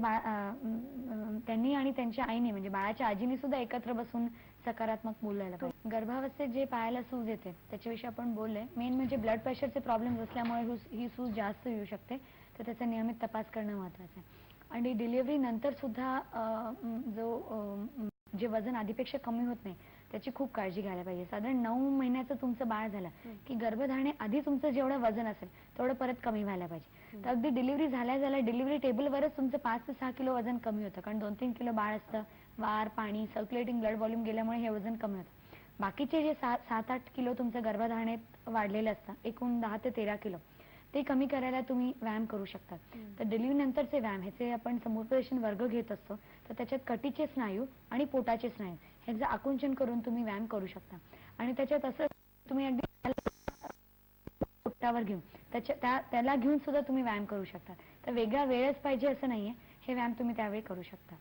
त्यांनी आणि त्यांच्या आईने म्हणजे बाळाच्या आजीने सुद्धा एकत्र बसून सकारात्मक बोलायला पाहिजे. गर्भावस्थेत जे पायाला सूज येते त्याच्याविषयी आपण बोलले. मेन म्हणजे ब्लड प्रेशरचे प्रॉब्लेम असल्यामुळे ही सूज जास्त येऊ शकते, तर त्याचा नियमित तपास करणं महत्त्वाचं आहे. आणि डिलिव्हरी नंतर सुद्धा जे वजन आधीपेक्षा कमी होत नाही त्याची खूप काळजी घ्यायला पाहिजे. साधारण 9 महिन्याचं तुमचं बाळ झालं की गर्भधारणे आधी तुमचं जेवढं वजन असेल तेवढं परत कमी व्हायला पाहिजे. तर अगदी डिलिव्हरी झाल्या डिलिव्हरी टेबलवरच तुमचं 5 ते 6 किलो वजन कमी होतं, कारण 2-3 किलो बाळ असतं. वार, पाणी, सर्क्युलेटिंग ब्लड व्हॉल्यूम गेल्यामुळे हे वजन कमी होतं. बाकीचे जे 7-8 किलो तुमचं गर्भधारणेत वाढलेलं असतं, एकूण 10 ते 13 किलो, ते कमी करायला तुम्ही व्यायाम करू शकता. तर डिलिव्हरी नंतरचे व्यायाम ह्याचे आपण समुपदेशन वर्ग घेत असतो. तर त्याच्यात कटीचे स्नायू आणि पोटाचे स्नायू ह्याचं आकुंचन करून तुम्ही व्यायाम करू शकता. आणि त्याच्यात असं तुम्ही अगदी पोटावर घेऊन त्याला घेऊन सुद्धा तुम्ही व्यायाम करू शकता. तर वेगळा वेळच पाहिजे असं नाहीये, हे व्यायाम तुम्ही त्यावेळी करू शकता.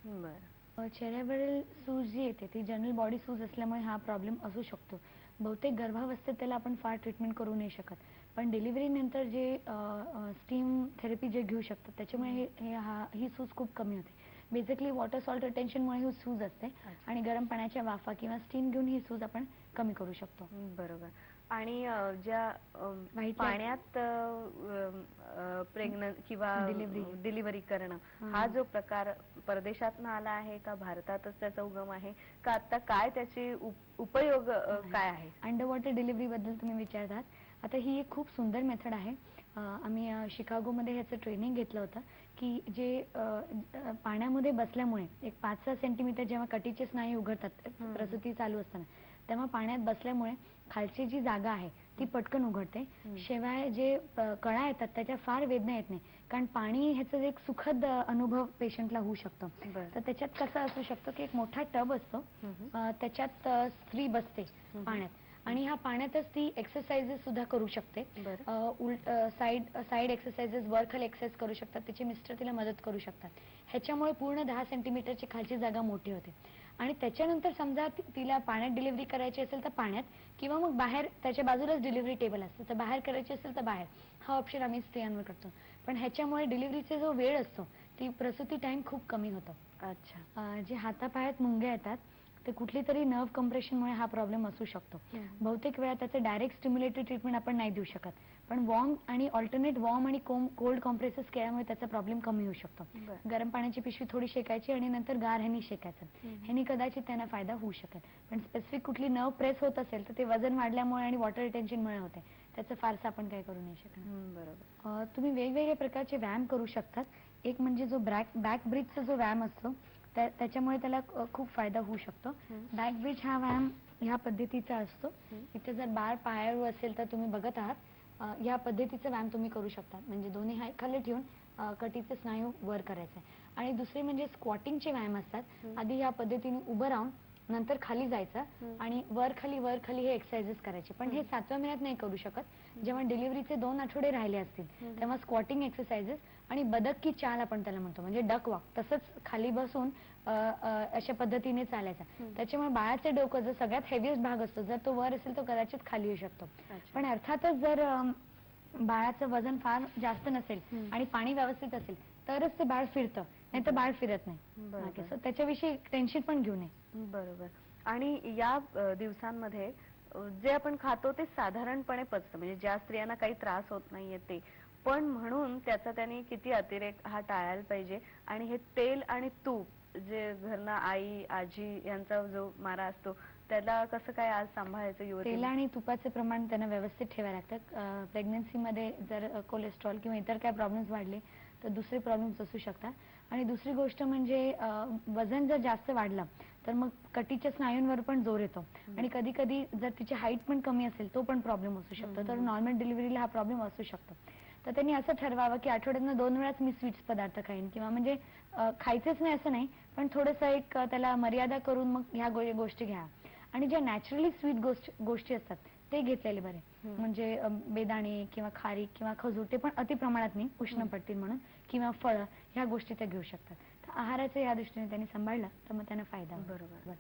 चेहऱ्यावरील सूज जी येते ती जनरल बॉडी सूज असल्यामुळे हा प्रॉब्लेम असू शकतो. बहुतेक गर्भावस्थेत त्याला आपण फार ट्रीटमेंट करू नाही शकत, पण डिलिव्हरी नंतर जे स्टीम थेरपी जे घेऊ शकतात त्याच्यामुळे ही सूज खूप कमी होते. बेसिकली वॉटर सॉल्ट रिटेन्शनमुळे ही सूज असते आणि गरम पाण्याच्या वाफा किंवा स्टीम घेऊन ही सूज आपण कमी करू शकतो. बरोबर. आणि ज्या पाण्यात प्रेग्नंट किंवा डिलिव्हरी करणं हा जो प्रकार परदेशातून आला आहे का भारतातच त्याचा उगम आहे का, आता काय त्याचे उपयोग काय आहे? अंडर वॉटर डिलिव्हरी बद्दल तुम्ही विचारतात. आता ही एक खूप सुंदर मेथड आहे. आम्ही शिकागोमध्ये ह्याचं ट्रेनिंग घेतलं होतं की जे पाण्यामध्ये बसल्यामुळे एक 5-6 सेंटीमीटर जेव्हा कटीचे स्नायू उघडतात प्रसूती चालू असताना, तेव्हा पाण्यात बसल्यामुळे खालची जी जागा आहे ती पटकन उघडते. शिवाय जे कळा येतात त्याच्या फार वेदना येत नाही, कारण पाणी ह्याचं एक सुखद अनुभव पेशंटला होऊ शकतो. तर त्याच्यात कसं असू शकतं की एक मोठा टब असतो, त्याच्यात स्त्री बसते पाण्यात आणि ह्या पाण्यातच ती एक्सरसाइजेस सुद्धा करू शकते. साईड एक्सरसाइजेस, वर खाली एक्सरसाइज करू शकतात. तिचे मिस्टर तिला मदत करू शकतात. ह्याच्यामुळे पूर्ण 10 सेंटीमीटरची खालची जागा मोठी होते. आणि त्याच्यानंतर समजा तिला पाण्यात डिलिव्हरी करायची असेल तर पाण्यात, किंवा मग बाहेर त्याच्या बाजूलाच डिलिव्हरी टेबल असतं, तर बाहेर करायची असेल तर बाहेर, हा ऑप्शन आम्ही स्त्रियांवर करतो. पण ह्याच्यामुळे डिलिव्हरीचा जो वेळ असतो ती प्रसूती टाइम खूप कमी होतो. अच्छा. जे हातापायात मुंग्या येतात ते कुठली तरी नर्व कम्प्रेशनमुळे हा प्रॉब्लेम असू शकतो. बहुतेक वेळा त्याचं डायरेक्ट स्टिम्युलेटरी ट्रीटमेंट आपण नाही देऊ शकत, पण वॉर्म आणि ऑल्टरनेट वॉर्म आणि कोल्ड कॉम्प्रेसेस केल्यामुळे त्याचा प्रॉब्लेम कमी होऊ शकतो. गरम पाण्याची पिशवी थोडी शेकायची आणि नंतर गार ह्यानी शेकायचं, ह्यानी कदाचित त्यांना फायदा होऊ शकेल. पण स्पेसिफिक कुठली नर्व प्रेस होत असेल तर ते वजन वाढल्यामुळे आणि वॉटर रिटेन्शनमुळे होते, त्याचं फारसं आपण काही करू नाही शकत. बरोबर. तुम्ही वेगवेगळ्या प्रकारचे व्यायाम करू शकतात. एक म्हणजे जो बॅक ब्रिजचा जो व्यायाम असतो त्याच्यामुळे त्याला खूप फायदा होऊ शकतो. बॅक ब्रिज हा व्यायाम ह्या पद्धतीचा असतो. इथे जर बाळ पायावर असेल तर तुम्ही बघत आहात, या पद्धतीचा व्यायाम तुम्ही करू शकता. म्हणजे दोन्ही हात खाली ठेवून कटीचे स्नायू वर करायचे. आणि दुसरे म्हणजे स्क्वॉटिंगचे व्यायाम असतात. आधी या पद्धतीने उभं राहून नंतर खाली जायचं आणि वर खाली हे एक्सरसाइजेस करायचे. पण हे 7व्या महिन्यात नाही करू शकत. जेव्हा डिलिव्हरीचे 2 आठवडे राहिले असतील तेव्हा स्क्वॉटिंग एक्सरसाइजेस आणि बदक की चाल आपण त्याला म्हणतो, म्हणजे डक वॉक, तसंच खाली बसून अशा पद्धतीने चालायचं. त्याच्यामुळे बाळाचे डोकं जो सगळ्यात हेवीएस्ट भाग असतो, जर तो वर असेल तो कदाचित खाली येऊ शकतो. पण अर्थातच जर बाळाचं वजन फार जास्त नसेल आणि पाणी व्यवस्थित असेल तरच ते बाळ फिरतं, नाही तर बाळ फिरत नाही. त्याच्याविषयी टेन्शन पण घेऊ नये. बरोबर. आणि या दिवसांमध्ये जे आपण खातो ते साधारणपणे पचतं, म्हणजे ज्या स्त्रियांना काही त्रास होत नाहीये ते, पण म्हणून त्याचा त्यांनी किती अतिरेक हा टाळायला पाहिजे. आणि हे तेल आणि तूप जे घरनं आई आजी यांचा जो मारा असतो त्याला कसं काय आज सांभाळायचं? युवती तेल आणि तुपाचे प्रमाण त्यांना व्यवस्थित ठेवायला लागतं. प्रेग्नन्सीमध्ये जर कोलेस्ट्रॉल किंवा इतर काय प्रॉब्लेम्स वाढले तर दुसरे प्रॉब्लेम्स असू शकतात. आणि दुसरी गोष्ट म्हणजे वजन जर जास्त वाढलं तर मग कटीच्या स्नायूंवर पण जोर येतो आणि कधी कधी जर तिची हाईट पण कमी असेल तो पण प्रॉब्लेम असू शकतो. तर नॉर्मल डिलिव्हरीला हा प्रॉब्लेम असू शकतो. तर त्यांनी असं ठरवावं की आठवड्यातनं 2 वेळाच मी स्वीट्स पदार्थ खाईन, किंवा म्हणजे खायचंच नाही असं नाही, पण थोडंसं एक त्याला मर्यादा करून मग ह्या गोष्टी घ्या. आणि ज्या नॅचरली स्वीट गोष्टी असतात ते घेतलेले बरे. म्हणजे बेदाणे किंवा खारीक किंवा खजूर ते पण अति प्रमाणात नाही, उष्ण पडतील म्हणून, किंवा फळ ह्या गोष्टी त्या घेऊ शकतात. तर आहाराचं या दृष्टीने त्यांनी सांभाळलं तर मग त्यांना फायदा होईल. बरोबर.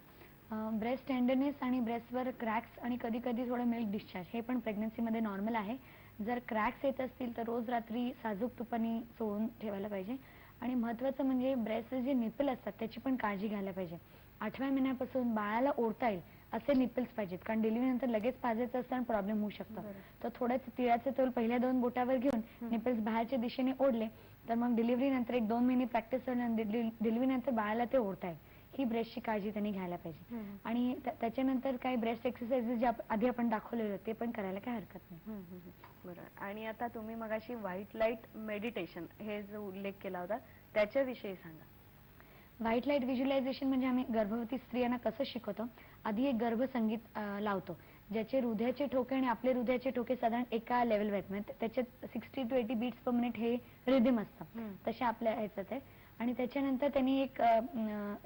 ब्रेस्ट टेंडरनेस आणि ब्रेस्टवर क्रॅक्स आणि कधी कधी थोडं मिल्क डिस्चार्ज हे पण प्रेग्नन्सीमध्ये नॉर्मल आहे. जर क्रॅक्स येत असतील तर रोज रात्री साजूक तुपाने चोळून ठेवायला पाहिजे. आणि महत्त्वाचं म्हणजे ब्रेस्ट जे निप्पल असतात त्याची पण काळजी घ्यायला पाहिजे. 8व्या महिन्यापासून बाळाला ओढता येईल असे निप्पल्स पाहिजेत, कारण डिलिव्हरी नंतर लगेच पाजायचं असताना प्रॉब्लेम होऊ शकतो. तर थोडंच तिळाचं तेल पहिल्या 2 बोटावर घेऊन निप्पल्स बाहेरच्या दिशेने ओढले तर मग डिलिव्हरी नंतर 1-2 महिने प्रॅक्टिस झाल्यानंतर डिलिव्हरी नंतर बाळाला ते ओढता येईल. ही ब्रेस्टची काळजी त्यांनी घ्यायला पाहिजे. आणि त्याच्यानंतर काही ब्रेस्ट एक्सरसाइजेस जे आधी आपण दाखवलेलं ते पण करायला काही हरकत नाही. बरं. आणि आता तुम्ही मगाशी व्हाईट लाईट मेडिटेशन हे जो उल्लेख केला होता त्याच्याविषयी सांगा. व्हाईट लाईट व्हिज्युअलायझेशन म्हणजे आम्ही गर्भवती स्त्रियांना कसं शिकवतो, आधी एक गर्भसंगीत लावतो ज्याचे हृदयाचे ठोके आणि आपले हृदयाचे ठोके साधारण एका लेवलवर आहेत. म्हणजे त्याच्यात 60 to 80 बीट्स पर मिनिट हे रिदम असतं, तसे आपल्या ह्याचं ते. आणि त्याच्यानंतर त्यांनी एक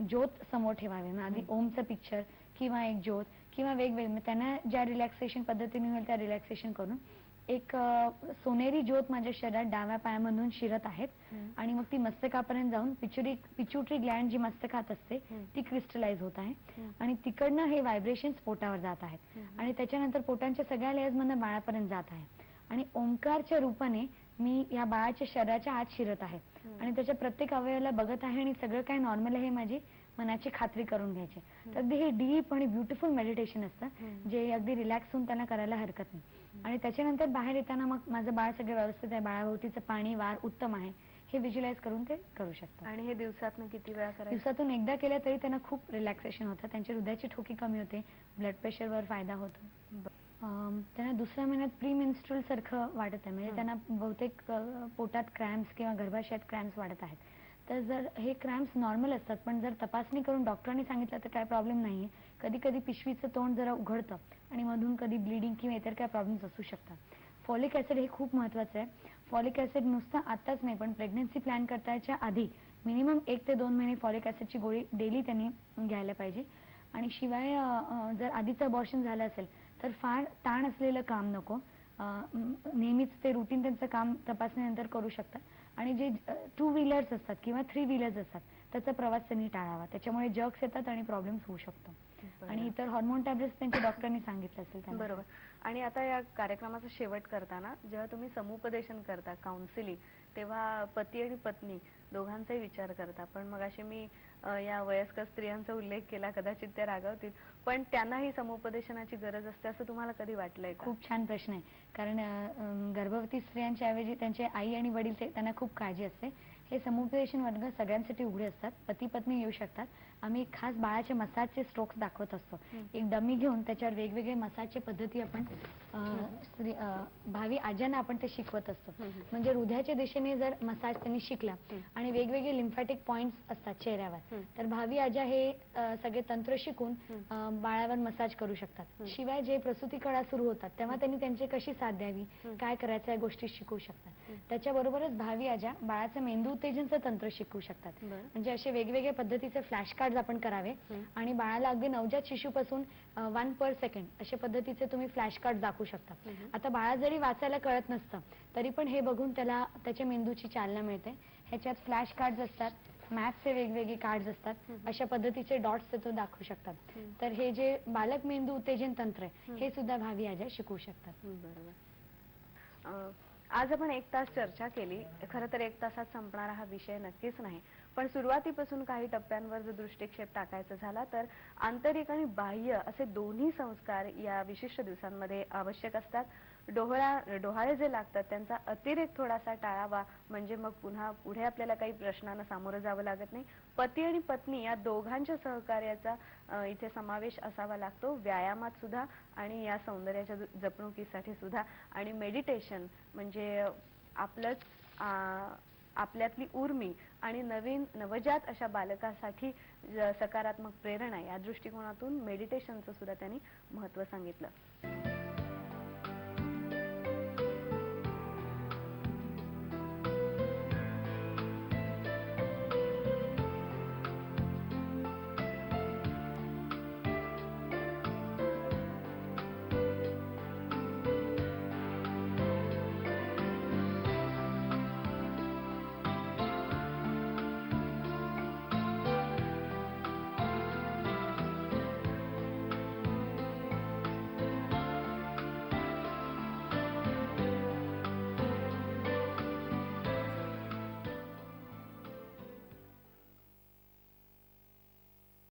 ज्योत समोर ठेवावे. मग आधी ओमचं पिक्चर किंवा एक ज्योत किंवा वेगवेगळे त्यांना ज्या रिलॅक्सेशन पद्धतीने होईल त्या रिलॅक्सेशन करून एक सोनेरी ज्योत माझ्या शरीरात डाव्या पायामधून शिरत आहेत. आणि मग ती मस्तकापर्यंत जाऊन पिच्युटरी ग्लँड जी मस्तकात असते ती क्रिस्टलाइज होत आहे. आणि तिकडनं हे व्हायब्रेशन्स पोटावर जात आहेत. आणि त्याच्यानंतर पोटांच्या सगळ्या लेयर्स मधून बाळापर्यंत जात आहे. आणि ओंकारच्या रूपाने मी या बाळाच्या शरीराच्या आत शिरत आहे आणि त्याच्या प्रत्येक अवयवाला बघत आहे आणि सगळं काही नॉर्मल आहे माझी मनाची खात्री करून घ्यायची. तर अगदी हे डीप आणि ब्युटिफुल मेडिटेशन असतं जे अगदी रिलॅक्स होऊन त्यांना करायला हरकत नाही. आणि त्याच्यानंतर बाहेर येताना मग माझं बाळ सगळं व्यवस्थित आहे, बाळाभोवतीचं पाणी वार उत्तम आहे हे व्हिज्युअलाइज करून ते करू शकतात. आणि हे दिवसातून किती वेळा करायचं? दिवसातून एकदा केलं तरी त्यांना खूप रिलॅक्सेशन होतं, त्यांची हृदयाची ठोकी कमी होते, ब्लड प्रेशरवर फायदा होतो. त्यांना दुसऱ्या महिन्यात प्री मेन्स्ट्रुअल सारखं वाटत आहे, म्हणजे त्यांना बहुतेक पोटात क्रॅम्प्स किंवा गर्भाशयात क्रॅम्प्स वाढत आहेत. तर जर हे क्रॅम्प्स नॉर्मल असतात पण जर तपासणी करून डॉक्टरांनी सांगितलं तर काय प्रॉब्लेम नाहीये. कधी कधी पिशवीचं तोंड जरा उघडतं आणि मधून कधी ब्लिडिंग किंवा इतर काय प्रॉब्लेम्स असू शकतात. फॉलिक ऍसिड हे खूप महत्त्वाचं आहे. फॉलिक ऍसिड नुसतं आताच नाही पण प्रेग्नन्सी प्लॅन करताच्या आधी मिनिमम 1 ते 2 महिने फॉलिक ऍसिडची गोळी डेली त्यांनी घ्यायला पाहिजे. आणि शिवाय जर आधीचं अबॉर्शन झालं असेल तर फार ताण असलेलं काम नको, नेहमीच ते रुटीन त्यांचं काम तपासणीनंतर करू शकतात. आणि जे 2 व्हीलर्स असतात किंवा 3 व्हीलर्स असतात त्याचा प्रवास त्यांनी टाळावा, त्याच्यामुळे जर्क्स येतात आणि प्रॉब्लेम्स होऊ शकतो. आणि इतर हॉर्मोन टॅब्लेट्स त्यांच्या डॉक्टरांनी सांगितलं असेल त्यांना. बरोबर. आणि आता या कार्यक्रमाचा शेवट करताना जेव्हा तुम्ही समुपदेशन करता, काउन्सिलिंग, तेव्हा पती आणि पत्नी दोघांचाही विचार करता. पण मग अशी मी या वयस्कर स्त्रियांचा उल्लेख केला, कदाचित त्या रागावतील, पण त्यांनाही समुपदेशनाची गरज असते असं तुम्हाला कधी वाटलंय का? खूप छान प्रश्न आहे, कारण गर्भवती स्त्रियांच्या ऐवजी त्यांचे आई आणि वडील त्यांना खूप काळजी असते. हे समुपदेशन वर्ग सगळ्यांसाठी उघडे असतात, पती पत्नी येऊ शकतात. आम्ही खास बाळाचे मसाजचे स्ट्रोक्स दाखवत असतो. एक डमी घेऊन त्याच्यावर वेगवेगळे मसाजचे पद्धती आपण भावी आज्यांना आपण ते शिकवत असतो. म्हणजे हृदयाच्या दिशेने जर मसाज त्यांनी शिकला आणि वेगवेगळे लिम्फॅटिक पॉइंट्स असतात चेहऱ्यावर, तर भावी आज्या हे सगळे तंत्र शिकून बाळावर मसाज करू शकतात. शिवाय जे प्रसूती काळ सुरू होतात तेव्हा त्यांनी त्यांची कशी साथ द्यावी, काय करायचं या गोष्टी शिकू शकतात. त्याच्याबरोबरच भावी आज्या बाळाचं मेंदू उत्तेजनचं तंत्र शिकू शकतात. म्हणजे असे वेगवेगळ्या पद्धतीचे फ्लॅश कार्ड आपण करावे आणि बाळाला अगदी नवजात शिशूपासून 1 per second अशा पद्धतीचे तुम्ही फ्लॅश कार्ड दाखवू शकता. आता बाळा जरी वाचायला कळत नसतं तरी पण हे बघून त्याला त्याच्या मेंदूची चालना मिळते. ह्याच्यात फ्लॅश कार्ड असतात, मॅथचे वेगवेगळे कार्ड असतात, अशा पद्धतीचे डॉट्स तो दाखवू शकतात. तर हे जे बालक मेंदू उत्तेजन तंत्र आहे हे सुद्धा भावी आज्या शिकू शकतात. बरोबर. आज आपण 1 तास चर्चा केली. खरं तर 1 तासात संपणारा हा विषय नक्कीच नाही, पण सुरुवातीपासून काही टप्प्यांवर जर दृष्टिक्षेप टाकायचा झाला तर आंतरिक आणि बाह्य असे दोन्ही संस्कार या विशिष्ट दिवसांमध्ये आवश्यक असतात. डोहाळे जे लागतात त्यांचा अतिरेक थोडासा टाळावा, म्हणजे मग पुढे आपल्याला काही प्रश्नांना सामोरं जावं लागत नाही. पती आणि पत्नी या दोघांच्या सहकार्याचा इथे समावेश असावा लागतो, व्यायामात सुद्धा आणि या सौंदर्याच्या जपणुकीसाठी सुद्धा. आणि मेडिटेशन म्हणजे आपल्यातली उर्मी आणि नवजात अशा बालकासाठी सकारात्मक प्रेरणा या दृष्टिकोनातून मेडिटेशनचं सुद्धा त्यांनी महत्त्व सांगितलं.